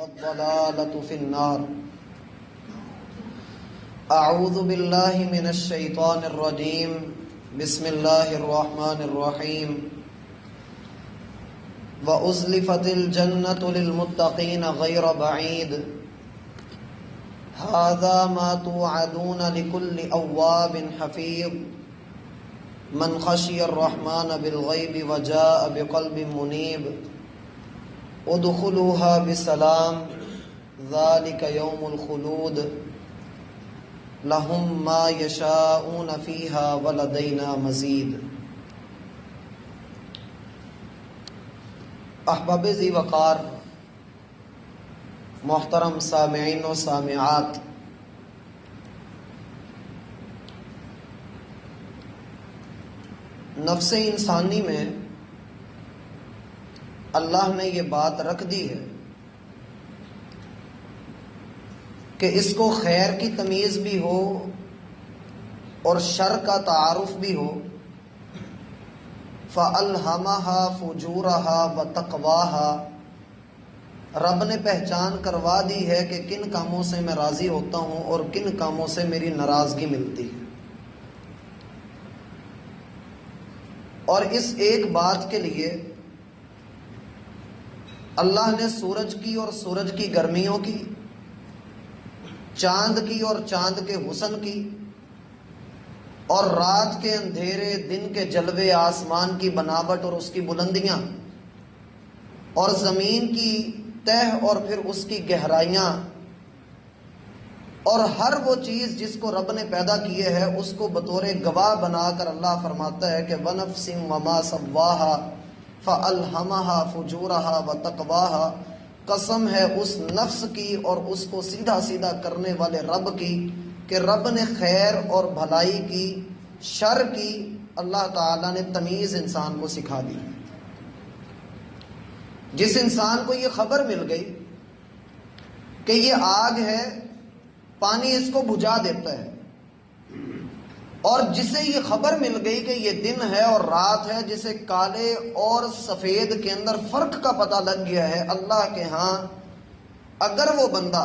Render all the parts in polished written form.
والضلالة في النار. أعوذ بالله من الشيطان الرجيم. بسم الله الرحمن الرحيم. وأزلفت الجنة للمتقين غير بعيد هذا ما توعدون لكل أواب حفيظ من خشي الرحمن بالغيب وجاء بقلب منيب ادخلوها بسلام ذلك يوم الخلود لهم ما يشاءون فيها ولدينا مزيد. احباب ذی وقار، محترم سامعین و سامعات، نفس انسانی میں اللہ نے یہ بات رکھ دی ہے کہ اس کو خیر کی تمیز بھی ہو اور شر کا تعارف بھی ہو. فَأَلْهَمَهَا فُجُورَهَا وَتَقْوَاهَا، رب نے پہچان کروا دی ہے کہ کن کاموں سے میں راضی ہوتا ہوں اور کن کاموں سے میری ناراضگی ملتی ہے. اور اس ایک بات کے لیے اللہ نے سورج کی اور سورج کی گرمیوں کی، چاند کی اور چاند کے حسن کی، اور رات کے اندھیرے دن کے جلوے، آسمان کی بناوٹ اور اس کی بلندیاں، اور زمین کی تہ اور پھر اس کی گہرائیاں، اور ہر وہ چیز جس کو رب نے پیدا کیے ہے اس کو بطور گواہ بنا کر اللہ فرماتا ہے کہ وَنَفْسٍ وَمَا سَوَّاهَا فَأَلْهَمَهَا فُجُورَهَا وَتَقْوَاهَا، قسم ہے اس نفس کی اور اس کو سیدھا سیدھا کرنے والے رب کی کہ رب نے خیر اور بھلائی کی، شر کی اللہ تعالیٰ نے تمیز انسان کو سکھا دی. جس انسان کو یہ خبر مل گئی کہ یہ آگ ہے، پانی اس کو بجھا دیتا ہے، اور جسے یہ خبر مل گئی کہ یہ دن ہے اور رات ہے، جسے کالے اور سفید کے اندر فرق کا پتہ لگ گیا ہے، اللہ کے ہاں اگر وہ بندہ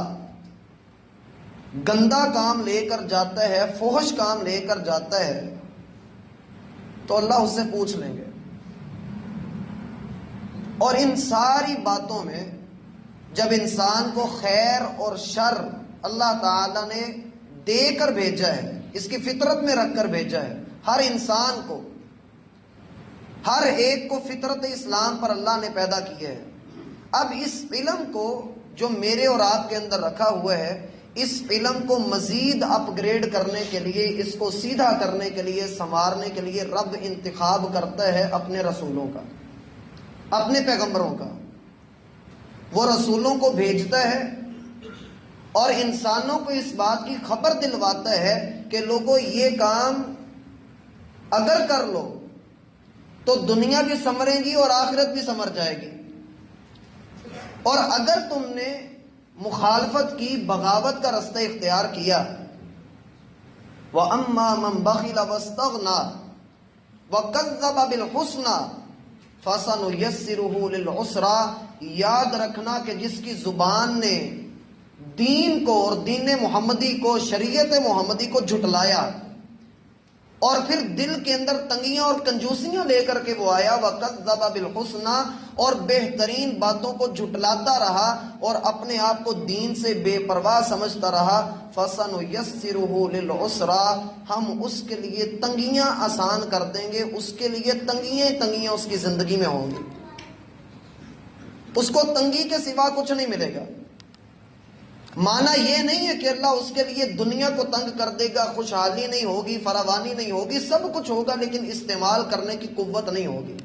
گندا کام لے کر جاتا ہے، فحش کام لے کر جاتا ہے، تو اللہ اس سے پوچھ لیں گے. اور ان ساری باتوں میں جب انسان کو خیر اور شر اللہ تعالی نے دے کر بھیجا ہے، اس کی فطرت میں رکھ کر بھیجا ہے، ہر انسان کو، ہر ایک کو فطرت اسلام پر اللہ نے پیدا کیا ہے. اب اس علم کو جو میرے اور آپ کے اندر رکھا ہوا ہے، اس علم کو مزید اپ گریڈ کرنے کے لیے، اس کو سیدھا کرنے کے لیے، سنوارنے کے لیے رب انتخاب کرتا ہے اپنے رسولوں کا، اپنے پیغمبروں کا. وہ رسولوں کو بھیجتا ہے اور انسانوں کو اس بات کی خبر دلواتا ہے کہ لوگوں یہ کام اگر کر لو تو دنیا بھی سنورے گی اور آخرت بھی سنور جائے گی، اور اگر تم نے مخالفت کی، بغاوت کا رستہ اختیار کیا، وَأَمَّا مَنْ بَخِلَ وَاسْتَغْنَى وَكَذَّبَ بِالْحُسْنَى فَسَنُيَسِّرُهُ لِلْعُسْرَى، یاد رکھنا کہ جس کی زبان نے دین کو اور دین محمدی کو، شریعت محمدی کو جھٹلایا، اور پھر دل کے اندر تنگیاں اور کنجوسیاں لے کر کے وہ آیا، وَكَذَّبَ بِالْحُسْنَى، اور بہترین باتوں کو جھٹلاتا رہا اور اپنے آپ کو دین سے بے پرواہ سمجھتا رہا، فَسَنُيَسِّرُهُ لِلْعُسْرَى، ہم اس کے لیے تنگیاں آسان کر دیں گے، اس کے لیے تنگیاں اس کی زندگی میں ہوں گی، اس کو تنگی کے سوا کچھ نہیں ملے گا. معنی یہ نہیں ہے کہ اللہ اس کے لیے دنیا کو تنگ کر دے گا، خوشحالی نہیں ہوگی، فراوانی نہیں ہوگی، سب کچھ ہوگا لیکن استعمال کرنے کی قوت نہیں ہوگی.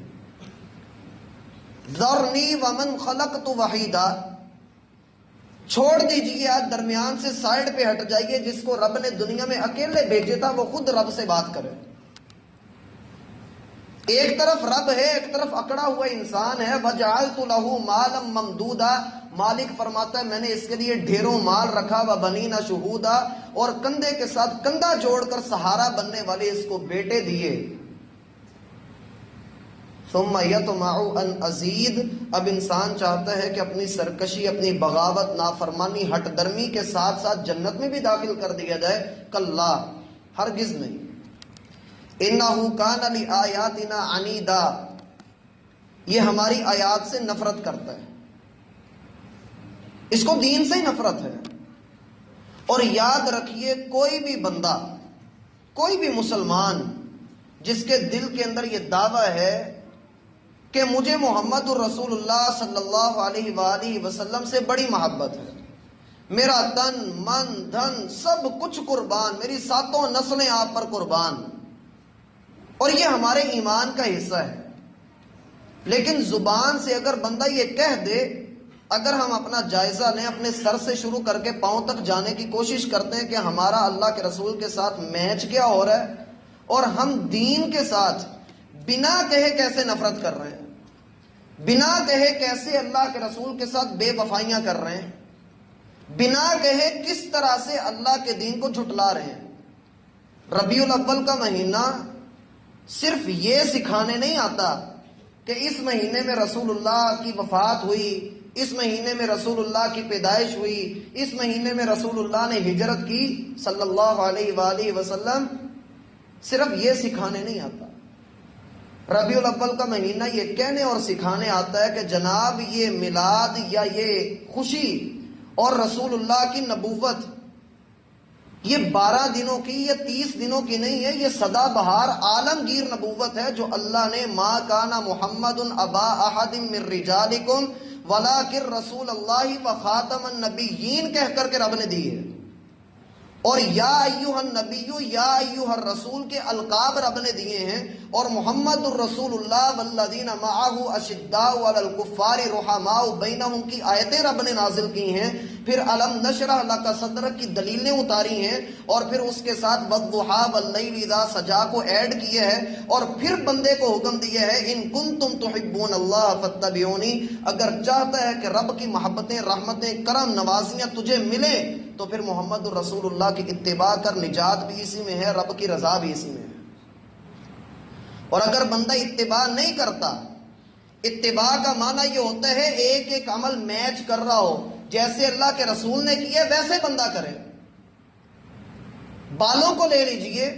ذرنی ومن خلقت وحیدا، چھوڑ دیجئے، آج درمیان سے سائیڈ پہ ہٹ جائیے. جس کو رب نے دنیا میں اکیلے بھیجے تھا وہ خود رب سے بات کرے. ایک طرف رب ہے، ایک طرف اکڑا ہوا انسان ہے. وَجَعَلْتُ لَهُ مَالًا مَمْدُودًا، مالک فرماتا ہے میں نے اس کے لیے ڈھیروں مال رکھا. وَبَنِينَ شُهُودًا، اور کندھے کے ساتھ کندھا جوڑ کر سہارا بننے والے اس کو بیٹے دیے. ثم یطمع ان ازید، اب انسان چاہتا ہے کہ اپنی سرکشی، اپنی بغاوت، نافرمانی، ہٹ درمی کے ساتھ ساتھ جنت میں بھی داخل کر دیا جائے۔ کلا، ہرگز نہیں۔ انہ کان لآیاتنا عنیدا، یہ ہماری آیات سے نفرت کرتا ہے، اس کو دین سے ہی نفرت ہے۔ اور یاد رکھیے، کوئی بھی بندہ، کوئی بھی مسلمان جس کے دل کے اندر یہ دعویٰ ہے کہ مجھے محمد الرسول اللہ صلی اللہ علیہ وآلہ وسلم سے بڑی محبت ہے، میرا تن من دھن سب کچھ قربان، میری ساتوں نسلیں آپ پر قربان، اور یہ ہمارے ایمان کا حصہ ہے، لیکن زبان سے اگر بندہ یہ کہہ دے، اگر ہم اپنا جائزہ لیں، اپنے سر سے شروع کر کے پاؤں تک جانے کی کوشش کرتے ہیں کہ ہمارا اللہ کے رسول کے ساتھ میچ کیا ہو رہا ہے، اور ہم دین کے ساتھ بنا کہے کیسے نفرت کر رہے ہیں، بنا کہے کیسے اللہ کے رسول کے ساتھ بے وفائیاں کر رہے ہیں، بنا کہے کس طرح سے اللہ کے دین کو جھٹلا رہے ہیں۔ ربیع الاول کا مہینہ صرف یہ سکھانے نہیں آتا کہ اس مہینے میں رسول اللہ کی وفات ہوئی، اس مہینے میں رسول اللہ کی پیدائش ہوئی، اس مہینے میں رسول اللہ نے ہجرت کی صلی اللہ علیہ وآلہ وسلم، صرف یہ سکھانے نہیں آتا۔ ربیع الاول کا مہینہ یہ کہنے اور سکھانے آتا ہے کہ جناب یہ میلاد یا یہ خوشی اور رسول اللہ کی نبوت یہ 12 دنوں کی، یہ 30 دنوں کی نہیں ہے، یہ سدا بہار عالمگیر نبوت ہے جو اللہ نے ما کان محمد ابا احد من رجالکم ولکن رسول اللہ و خاتم النبیین کہہ کر کے رب نے دی ہے، اور یا ایھا النبی یا ایھا الرسول کے القاب رب نے دیے ہیں، اور محمد الرسول اللہ والذین معہ اشداء علی الکفار رحماء بینہم کی آیتیں رب نے نازل کی ہیں، پھر الم نشرح لک صدرک کی دلیلیں اتاری ہیں، اور پھر اس کے ساتھ والضحیٰ واللیل اذا سجا کو ایڈ کیے ہے، اور پھر بندے کو حکم دیا ہے ان کنتم تحبون اللہ فاتبعونی، اگر چاہتا ہے کہ رب کی محبتیں، رحمتیں، کرم، نوازیاں تجھے ملیں تو پھر محمد الرسول اللہ کی اتباع کر، نجات بھی اسی میں ہے، رب کی رضا بھی اسی میں ہے۔ اور اگر بندہ اتباع نہیں کرتا، اتباع کا معنی یہ ہوتا ہے ایک ایک عمل میچ کر رہا ہو، جیسے اللہ کے رسول نے کیا ویسے بندہ کرے۔ بالوں کو لے لیجئے،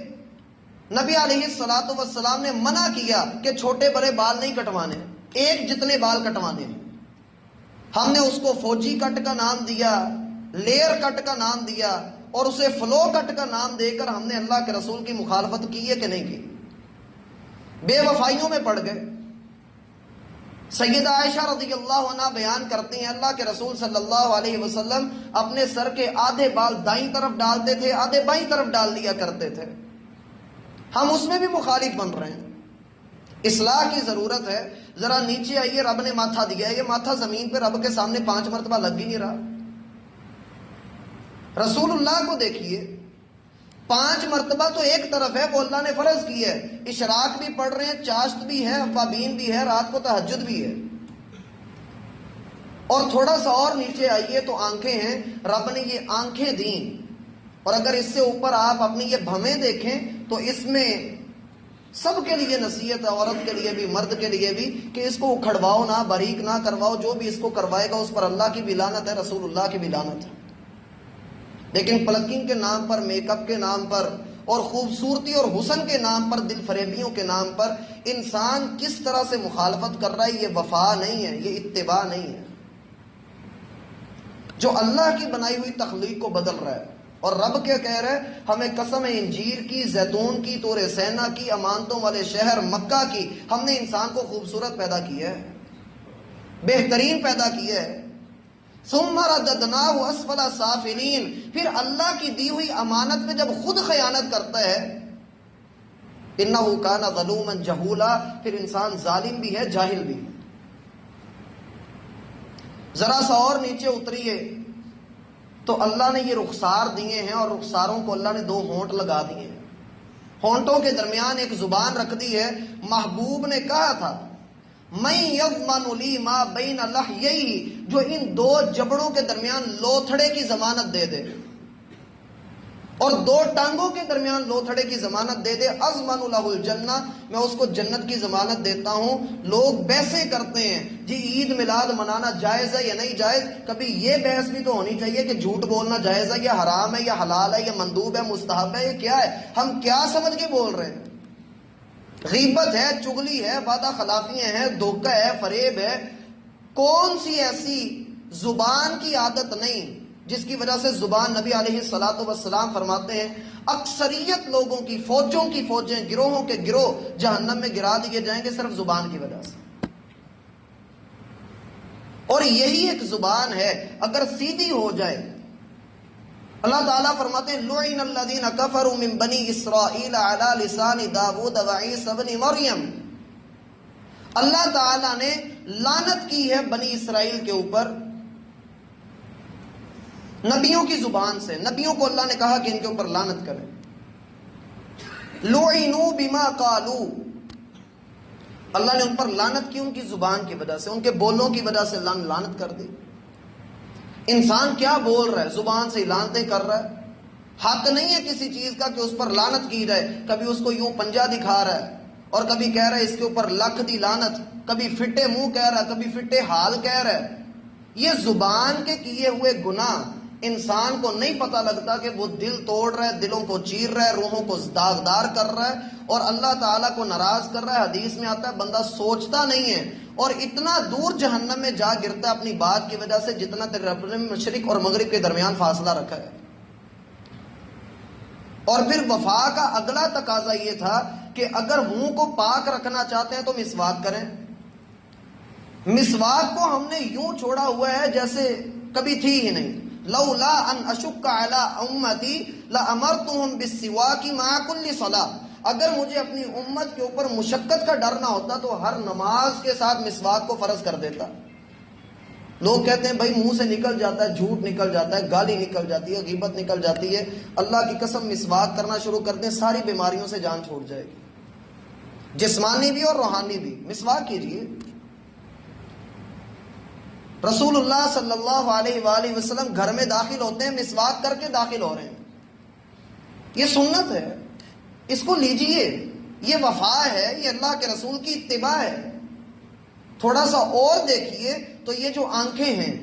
نبی علیہ الصلوۃ والسلام نے منع کیا کہ چھوٹے بڑے بال نہیں کٹوانے، ایک جتنے بال کٹوانے ہیں۔ ہم نے اس کو فوجی کٹ کا نام دیا، لیئر کٹ کا نام دیا، اور اسے فلو کٹ کا نام دے کر ہم نے اللہ کے رسول کی مخالفت کی ہے کہ نہیں کی؟ بے وفائیوں میں پڑ گئے۔ سیدہ عائشہ رضی اللہ عنہ بیان کرتی ہیں اللہ کے رسول صلی اللہ علیہ وسلم اپنے سر کے آدھے بال دائیں طرف ڈالتے تھے، آدھے بائیں طرف ڈال دیا کرتے تھے۔ ہم اس میں بھی مخالف بن رہے ہیں، اصلاح کی ضرورت ہے۔ ذرا نیچے آئیے، رب نے ماتھا دیا ہے، یہ ماتھا زمین پہ رب کے سامنے 5 مرتبہ لگ ہی نہیں رہا۔ رسول اللہ کو دیکھیے، 5 مرتبہ تو ایک طرف ہے، وہ اللہ نے فرض کی ہے، اشراق بھی پڑھ رہے ہیں، چاشت بھی ہے، اوابین بھی ہے، رات کو تہجد بھی ہے۔ اور تھوڑا سا اور نیچے آئیے تو آنکھیں ہیں، رب نے یہ آنکھیں دیں، اور اگر اس سے اوپر آپ اپنی یہ بھمیں دیکھیں تو اس میں سب کے لیے نصیحت ہے، عورت کے لیے بھی، مرد کے لیے بھی، کہ اس کو اکھڑواؤ نہ، باریک نہ کرواؤ، جو بھی اس کو کروائے گا اس پر اللہ کی بھی لعنت ہے، رسول اللہ کی بھی لعنت ہے۔ لیکن پلکنگ کے نام پر، میک اپ کے نام پر، اور خوبصورتی اور حسن کے نام پر، دل فریبیوں کے نام پر انسان کس طرح سے مخالفت کر رہا ہے، یہ وفا نہیں ہے، یہ اتباع نہیں ہے، جو اللہ کی بنائی ہوئی تخلیق کو بدل رہا ہے۔ اور رب کیا کہہ رہا ہے؟ ہمیں قسم انجیر کی، زیتون کی، طور سینا کی، امانتوں والے شہر مکہ کی، ہم نے انسان کو خوبصورت پیدا کیا ہے، بہترین پیدا کیا ہے۔ ثم رددناہ اسفل سافلین، پھر اللہ کی دی ہوئی امانت میں جب خود خیانت کرتا ہے، انہ کان ظلوما جہولا، پھر انسان ظالم بھی ہے، جاہل بھی ہے۔ ذرا سا اور نیچے اتریے تو اللہ نے یہ رخسار دیے ہیں، اور رخساروں کو اللہ نے 2 ہونٹ لگا دیے ہیں، ہونٹوں کے درمیان ایک زبان رکھ دی ہے۔ محبوب نے کہا تھا من یضمن لی ما بین لحییہ، جو ان 2 جبڑوں کے درمیان لوتھڑے کی ضمانت دے دے۔ اور دو ٹانگوں کے درمیان لوتھڑے کی ضمانت دے دے، اضمن لہ الجنہ، میں اس کو جنت کی ضمانت دیتا ہوں۔ لوگ بحثیں کرتے ہیں جی عید میلاد منانا جائز ہے یا نہیں جائز، کبھی یہ بحث بھی تو ہونی چاہیے کہ جھوٹ بولنا جائز ہے یا حرام ہے یا حلال ہے یا مندوب ہے مستحب ہے، یہ کیا ہے؟ ہم کیا سمجھ کے بول رہے ہیں؟ غیبت ہے، چغلی ہے، وعدہ خلافیاں ہیں، دھوکہ ہے، فریب ہے۔ کون سی ایسی زبان کی عادت نہیں جس کی وجہ سے زبان، نبی علیہ الصلوۃ والسلام فرماتے ہیں اکثریت لوگوں کی فوجیں گروہوں کے گروہ جہنم میں گرا دیے جائیں گے صرف زبان کی وجہ سے۔ اور یہی ایک زبان ہے، اگر سیدھی ہو جائے، اللہ تعالیٰ فرماتے ہیں لعن الذین کفروا من بنی اسرائیل علی لسان داود وعیسی ابن مریم، اللہ تعالیٰ نے لعنت کی ہے بنی اسرائیل کے اوپر نبیوں کی زبان سے۔ نبیوں کو اللہ نے کہا کہ ان کے اوپر لعنت کریں۔ لعنوا بما قالوا، اللہ نے ان پر لعنت کی ان کی زبان کی وجہ سے، ان کے بولوں کی وجہ سے لعنت کر دی۔ انسان کیا بول رہا ہے؟ زبان سے لعنتیں کر رہا ہے۔ حق نہیں ہے کسی چیز کا کہ اس پر لعنت کی جائے، کبھی اس کو یوں پنجہ دکھا رہا ہے اور کبھی کہہ رہا ہے اس کے اوپر لکھ دی لعنت، کبھی فٹے منہ کہہ رہا ہے، کبھی فٹے حال کہہ رہا ہے۔ یہ زبان کے کیے ہوئے گناہ انسان کو نہیں پتہ لگتا کہ وہ دل توڑ رہا ہے، دلوں کو چیر رہا ہے، روحوں کو داغدار کر رہا ہے اور اللہ تعالیٰ کو ناراض کر رہا ہے۔ حدیث میں آتا ہے بندہ سوچتا نہیں ہے اور اتنا دور جہنم میں جا گرتا ہے اپنی بات کی وجہ سے جتنا تیرے رب نے مشرق اور مغرب کے درمیان فاصلہ رکھا ہے۔ اور پھر وفا کا اگلا تقاضا یہ تھا کہ اگر منہ کو پاک رکھنا چاہتے ہیں تو مسواک کریں۔ مسواک کو ہم نے یوں چھوڑا ہوا ہے جیسے کبھی تھی ہی نہیں۔ لولا ان اشق علی امتی لامرتهم بالسواک مع كل صلاۃ، اگر مجھے اپنی امت کے اوپر مشقت کا ڈر نہ ہوتا تو ہر نماز کے ساتھ مسواک کو فرض کر دیتا۔ لوگ کہتے ہیں بھائی منہ سے نکل جاتا ہے، جھوٹ نکل جاتا ہے، گالی نکل جاتی ہے، غیبت نکل جاتی ہے، اللہ کی قسم مسواک کرنا شروع کر دیں ساری بیماریوں سے جان چھوٹ جائے گی، جسمانی بھی اور روحانی بھی۔ مسواک کیجیے۔ رسول اللہ صلی اللہ علیہ وآلہ وسلم گھر میں داخل ہوتے ہیں مسواک کر کے داخل ہو رہے ہیں، یہ سنت ہے، اس کو لیجئے، یہ وفا ہے، یہ اللہ کے رسول کی اتباع ہے۔ تھوڑا سا اور دیکھیے تو یہ جو آنکھیں ہیں،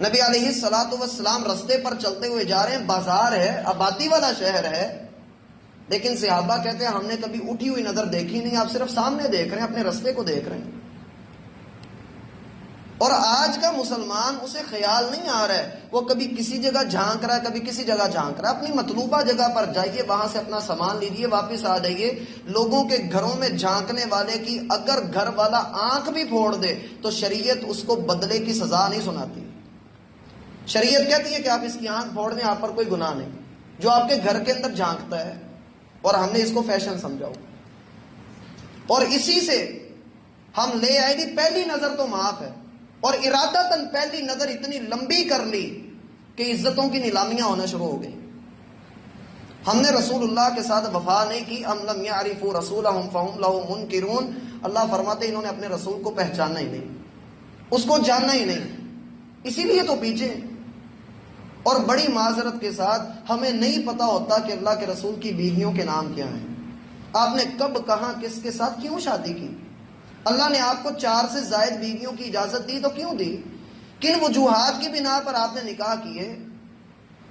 نبی علیہ الصلوۃ والسلام رستے پر چلتے ہوئے جا رہے ہیں، بازار ہے، آبادی والا شہر ہے، لیکن صحابہ کہتے ہیں ہم نے کبھی اٹھی ہوئی نظر دیکھی نہیں، آپ صرف سامنے دیکھ رہے ہیں، اپنے رستے کو دیکھ رہے ہیں۔ اور آج کا مسلمان اسے خیال نہیں آ رہا ہے، وہ کبھی کسی جگہ جھانک رہا ہے، کبھی کسی جگہ جھانک رہا ہے۔ اپنی مطلوبہ جگہ پر جائیے، وہاں سے اپنا سامان لیجیے، واپس آ جائیے۔ لوگوں کے گھروں میں جھانکنے والے کی اگر گھر والا آنکھ بھی پھوڑ دے تو شریعت اس کو بدلے کی سزا نہیں سناتی۔ شریعت کہتی ہے کہ آپ اس کی آنکھ پھوڑ دیں، آپ پر کوئی گناہ نہیں۔ جو آپ کے گھر کے اندر جھانکتا ہے، اور ہم نے اس کو فیشن سمجھا، اور اسی سے ہم لے آئے گی پہلی نظر تو معاف ہے، اور ارادتاً پہلی نظر اتنی لمبی کر لی کہ عزتوں کی نیلامیاں ہونا شروع ہو گئی۔ ہم نے رسول اللہ کے ساتھ وفا نہیں کی۔ ام لم یعرفوا رسولہم فہم لہ منکرون، اللہ فرماتے انہوں نے اپنے رسول کو پہچانا ہی نہیں، اس کو جاننا ہی نہیں، اسی لیے تو پیچھے۔ اور بڑی معذرت کے ساتھ ہمیں نہیں پتا ہوتا کہ اللہ کے رسول کی بیویوں کے نام کیا ہیں، آپ نے کب کہاں کس کے ساتھ کیوں شادی کی، اللہ نے آپ کو 4 سے زائد بیویوں کی اجازت دی تو کیوں دی، کن وجوہات کی بنا پر آپ نے نکاح کیے۔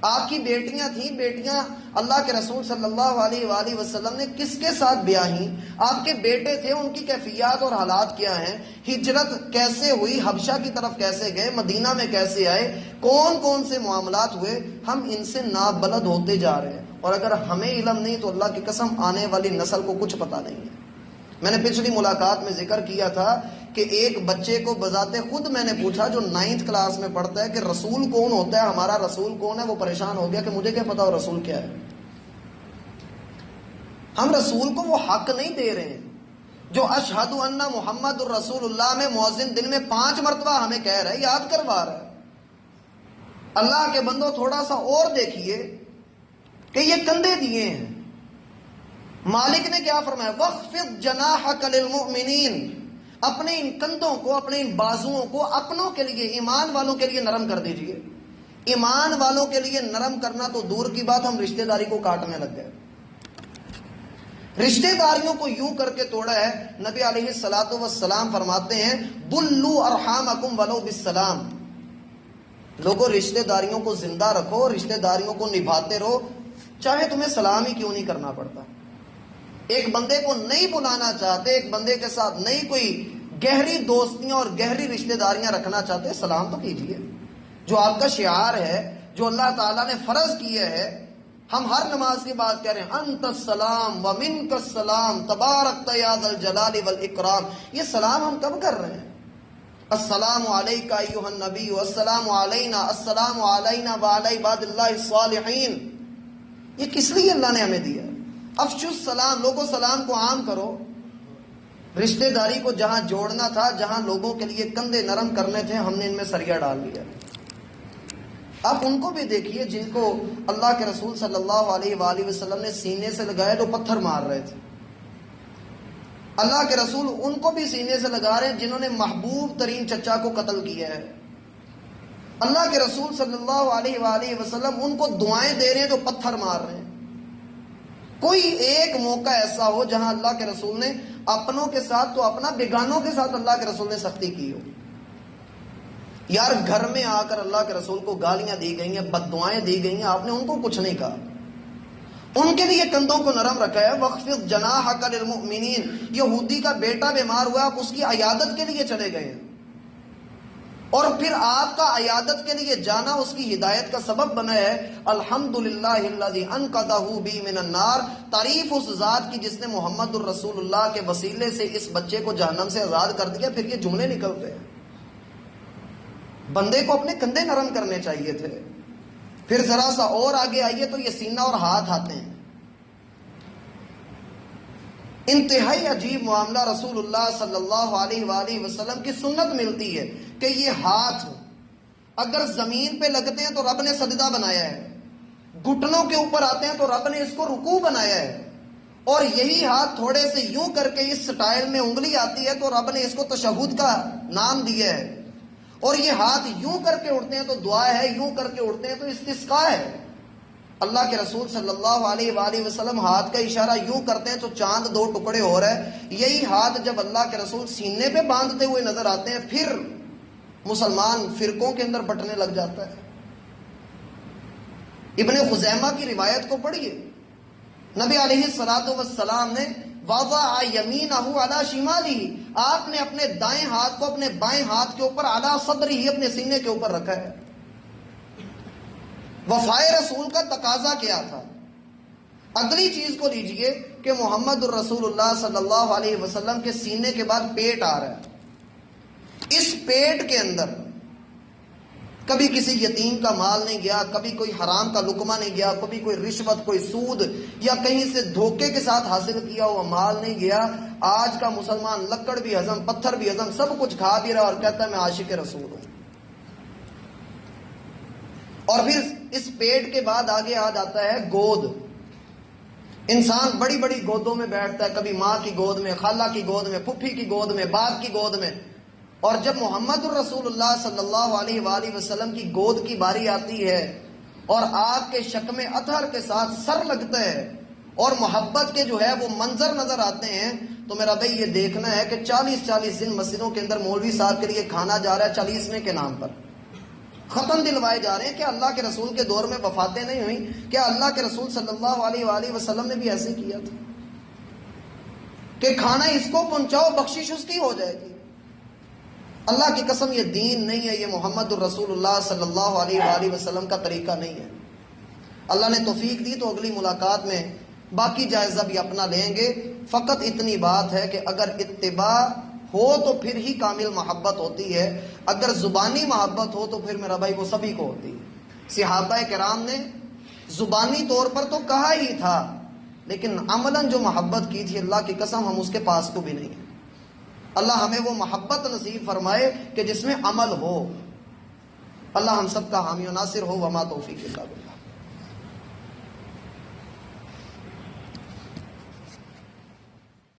آپ کی بیٹیاں تھیں، بیٹیاں اللہ کے رسول صلی اللہ علیہ وآلہ وسلم نے کس کے ساتھ بیاہی، آپ کے بیٹے تھے، ان کی کیفیات اور حالات کیا ہیں، ہجرت کیسے ہوئی، حبشہ کی طرف کیسے گئے، مدینہ میں کیسے آئے، کون کون سے معاملات ہوئے، ہم ان سے نابلد ہوتے جا رہے ہیں۔ اور اگر ہمیں علم نہیں تو اللہ کی قسم آنے والی نسل کو کچھ پتہ نہیں ہے۔ میں نے پچھلی ملاقات میں ذکر کیا تھا کہ ایک بچے کو بذات خود میں نے پوچھا جو 9th کلاس میں پڑھتا ہے کہ رسول کون ہوتا ہے، ہمارا رسول کون ہے، وہ پریشان ہو گیا کہ مجھے کیا پتا وہ رسول کیا ہے۔ ہم رسول کو وہ حق نہیں دے رہے ہیں جو اشہد ان محمد الرسول اللہ میں مؤذن دن میں 5 مرتبہ ہمیں کہہ رہا ہے، یاد کروا رہا ہے۔ اللہ کے بندو تھوڑا سا اور دیکھیے کہ یہ کندھے دیے ہیں، مالک نے کیا فرمایا، وَخْفِضْ جَنَاحَكَ لِلْمُؤْمِنِينَ، اپنے ان کندھوں کو، اپنے ان بازوؤں کو اپنوں کے لیے، ایمان والوں کے لیے نرم کر دیجئے۔ ایمان والوں کے لیے نرم کرنا تو دور کی بات، ہم رشتہ داری کو کاٹنے لگ گئے. رشتہ داریوں کو یوں کر کے توڑا ہے. نبی علیہ الصلوۃ والسلام فرماتے ہیں بلو ارحامکم ولو بالسلام. لوگوں رشتہ داریوں کو زندہ رکھو، رشتہ داریوں کو نبھاتے رہو، چاہے تمہیں سلام ہی کیوں نہیں کرنا پڑتا. ایک بندے کو نہیں بلانا چاہتے، ایک بندے کے ساتھ نہیں کوئی گہری دوستیاں اور گہری رشتہ داریاں رکھنا چاہتے، سلام تو کیجئے. جو آپ کا شعار ہے، جو اللہ تعالیٰ نے فرض کیا ہے، ہم ہر نماز کی بات کہہ رہے ہیں انت السلام و منک السلام تبارکت یا ذا الجلال والاکرام. یہ سلام ہم کب کر رہے ہیں؟ السلام علیکہ ایھا النبی السلام علینا السلام علینا وعلی عباد اللہ الصالحین. یہ کس لیے اللہ نے ہمیں دیا؟ افشوا السلام. لوگوں سلام کو عام کرو. رشتہ داری کو جہاں جوڑنا تھا، جہاں لوگوں کے لیے کندھے نرم کرنے تھے، ہم نے ان میں سریا ڈال دیا. آپ ان کو بھی دیکھیے جن کو اللہ کے رسول صلی اللہ علیہ وآلہ وسلم نے سینے سے لگایا، جو پتھر مار رہے تھے. اللہ کے رسول ان کو بھی سینے سے لگا رہے ہیں جنہوں نے محبوب ترین چچا کو قتل کیا ہے. اللہ کے رسول صلی اللہ علیہ وآلہ وسلم ان کو دعائیں دے رہے ہیں جو پتھر مار رہے ہیں. کوئی ایک موقع ایسا ہو جہاں اللہ کے رسول نے اپنوں کے ساتھ تو اپنا، بیگانوں کے ساتھ اللہ کے رسول نے سختی کی ہو. یار گھر میں آ کر اللہ کے رسول کو گالیاں دی گئی ہیں، بد دعائیں دی گئی ہیں، آپ نے ان کو کچھ نہیں کہا. ان کے لیے کندھوں کو نرم رکھا ہے. وَخْفِضْ جَنَاحَكَ لِلْمُؤْمِنِينَ. یہودی کا بیٹا بیمار ہوا، آپ اس کی عیادت کے لیے چلے گئے ہیں، اور پھر آپ کا عیادت کے لیے جانا اس کی ہدایت کا سبب بنا ہے. الحمدللہ الذی انقذہ بی من النار. تعریف اس ذات کی جس نے محمد الرسول اللہ کے وسیلے سے اس بچے کو جہنم سے آزاد کر دیا. پھر یہ جملے نکلتے ہیں. بندے کو اپنے کندھے نرم کرنے چاہیے تھے. پھر ذرا سا اور آگے آئیے تو یہ سینہ اور ہاتھ آتے ہیں. انتہائی عجیب معاملہ. رسول اللہ صلی اللہ علیہ وآلہ وسلم کی سنت ملتی ہے کہ یہ ہاتھ اگر زمین پہ لگتے ہیں تو رب نے سجدہ بنایا ہے، گھٹنوں کے اوپر آتے ہیں تو رب نے اس کو رکوع بنایا ہے، اور یہی ہاتھ تھوڑے سے یوں کر کے اس سٹائل میں انگلی آتی ہے تو رب نے اس کو تشہد کا نام دیا ہے. اور یہ ہاتھ یوں کر کے اڑتے ہیں تو دعا ہے، یوں کر کے اڑتے ہیں تو استسقاء ہے. اللہ کے رسول صلی اللہ علیہ وآلہ وسلم ہاتھ کا اشارہ یوں کرتے ہیں تو چاند دو ٹکڑے ہو رہا ہے. یہی ہاتھ جب اللہ کے رسول سینے پہ باندھتے ہوئے نظر آتے ہیں پھر مسلمان فرقوں کے اندر بٹنے لگ جاتا ہے. ابن خزیمہ کی روایت کو پڑھیے. نبی علیہ الصلوۃ والسلام نے وضع یمینہ علی شمالہ، آپ نے اپنے دائیں ہاتھ کو اپنے بائیں ہاتھ کے اوپر علی صدرہ، اپنے سینے کے اوپر رکھا ہے. وفائے رسول کا تقاضا کیا تھا؟ اگلی چیز کو لیجئے کہ محمد الرسول اللہ صلی اللہ علیہ وسلم کے سینے کے بعد پیٹ آ رہا ہے. اس پیٹ کے اندر کبھی کسی یتیم کا مال نہیں گیا، کبھی کوئی حرام کا لقمہ نہیں گیا، کبھی کوئی رشوت، کوئی سود یا کہیں سے دھوکے کے ساتھ حاصل کیا ہوا مال نہیں گیا. آج کا مسلمان لکڑ بھی ہضم، پتھر بھی ہضم، سب کچھ کھا بھی رہا اور کہتا ہے میں عاشق رسول ہوں. اور پھر اس پیٹ کے بعد آگے آ جاتا ہے گود. انسان بڑی بڑی گودوں میں بیٹھتا ہے، کبھی ماں کی گود میں، خالہ کی گود میں، پھپھی کی گود میں، باپ کی گود میں. اور جب محمد الرسول اللہ صلی اللہ علیہ وآلہ وسلم کی گود کی باری آتی ہے اور آپ کے شکم اطہر کے ساتھ سر لگتا ہے اور محبت کے جو ہے وہ منظر نظر آتے ہیں، تو میرا بھائی یہ دیکھنا ہے کہ 40 دن مسجدوں کے اندر مولوی صاحب کے لیے کھانا جا رہا ہے 40ویں کے نام پر، ختم دلوائے جا رہے ہیں. کیا اللہ کے رسول کے دور میں وفاتیں نہیں ہوئیں؟ کیا اللہ کے رسول صلی اللہ علیہ وآلہ وسلم نے بھی ایسے کیا تھا کہ کھانا اس کو پہنچاؤ، بخشش اس کی ہو جائے گی؟ اللہ کی قسم یہ دین نہیں ہے، یہ محمد الرسول اللہ صلی اللہ علیہ وآلہ وسلم کا طریقہ نہیں ہے. اللہ نے توفیق دی تو اگلی ملاقات میں باقی جائزہ بھی اپنا لیں گے. فقط اتنی بات ہے کہ اگر اتباع ہو تو پھر ہی کامل محبت ہوتی ہے، اگر زبانی محبت ہو تو پھر میرا بھائی وہ سبھی کو ہوتی ہے. صحابہ کرام نے زبانی طور پر تو کہا ہی تھا، لیکن عملاً جو محبت کی تھی اللہ کی قسم ہم اس کے پاس کو بھی نہیں ہیں. اللہ ہمیں وہ محبت نصیب فرمائے کہ جس میں عمل ہو. اللہ ہم سب کا حامی و ناصر ہو. وما توفیق الا باللہ.